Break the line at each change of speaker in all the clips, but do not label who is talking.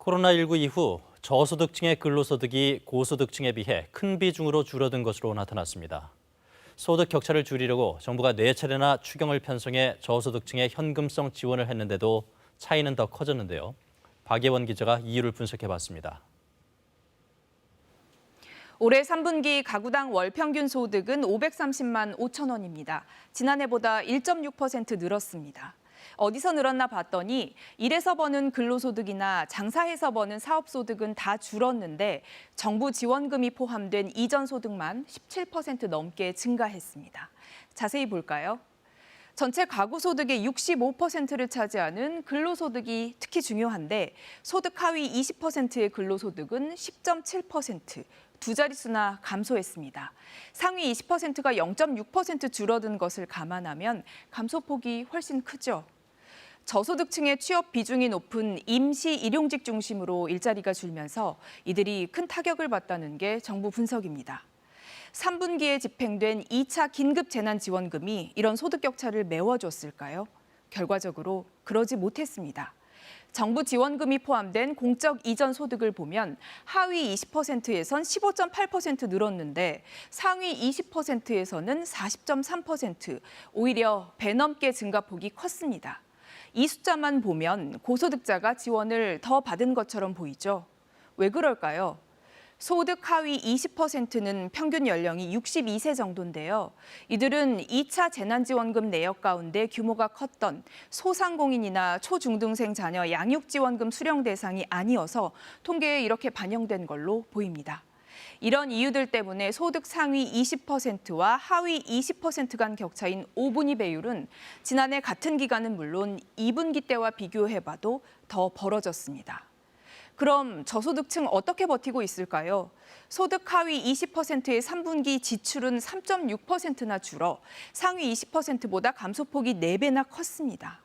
코로나19 이후 저소득층의 근로소득이 고소득층에 비해 큰 비중으로 줄어든 것으로 나타났습니다. 소득 격차를 줄이려고 정부가 4차례나 추경을 편성해 저소득층에 현금성 지원을 했는데도 차이는 더 커졌는데요. 박예원 기자가 이유를 분석해봤습니다.
올해 3분기 가구당 월 평균 소득은 530만 5천 원입니다. 지난해보다 1.6% 늘었습니다. 어디서 늘었나 봤더니 일해서 버는 근로소득이나 장사해서 버는 사업소득은 다 줄었는데 정부 지원금이 포함된 이전 소득만 17% 넘게 증가했습니다. 자세히 볼까요? 전체 가구 소득의 65%를 차지하는 근로소득이 특히 중요한데 소득 하위 20%의 근로소득은 10.7%, 두 자릿수나 감소했습니다. 상위 20%가 0.6% 줄어든 것을 감안하면 감소폭이 훨씬 크죠. 저소득층의 취업 비중이 높은 임시 일용직 중심으로 일자리가 줄면서 이들이 큰 타격을 받다는 게 정부 분석입니다. 3분기에 집행된 2차 긴급재난지원금이 이런 소득 격차를 메워줬을까요? 결과적으로 그러지 못했습니다. 정부 지원금이 포함된 공적 이전 소득을 보면 하위 20%에선 15.8% 늘었는데 상위 20%에서는 40.3%, 오히려 배 넘게 증가폭이 컸습니다. 이 숫자만 보면 고소득자가 지원을 더 받은 것처럼 보이죠. 왜 그럴까요? 소득 하위 20%는 평균 연령이 62세 정도인데요. 이들은 2차 재난지원금 내역 가운데 규모가 컸던 소상공인이나 초중등생 자녀 양육지원금 수령 대상이 아니어서 통계에 이렇게 반영된 걸로 보입니다. 이런 이유들 때문에 소득 상위 20%와 하위 20% 간 격차인 5분위 배율은 지난해 같은 기간은 물론 2분기 때와 비교해봐도 더 벌어졌습니다. 그럼 저소득층 어떻게 버티고 있을까요? 소득 하위 20%의 3분기 지출은 3.6%나 줄어 상위 20%보다 감소폭이 4배나 컸습니다.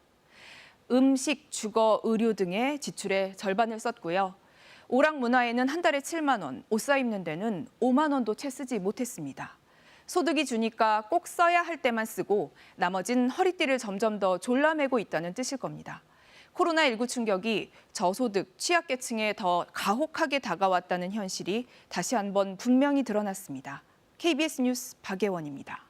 음식, 주거, 의료 등의 지출의 절반을 썼고요. 오락문화에는 한 달에 7만 원, 옷 사입는 데는 5만 원도 채 쓰지 못했습니다. 소득이 주니까 꼭 써야 할 때만 쓰고 나머진 허리띠를 점점 더 졸라매고 있다는 뜻일 겁니다. 코로나19 충격이 저소득, 취약계층에 더 가혹하게 다가왔다는 현실이 다시 한번 분명히 드러났습니다. KBS 뉴스 박예원입니다.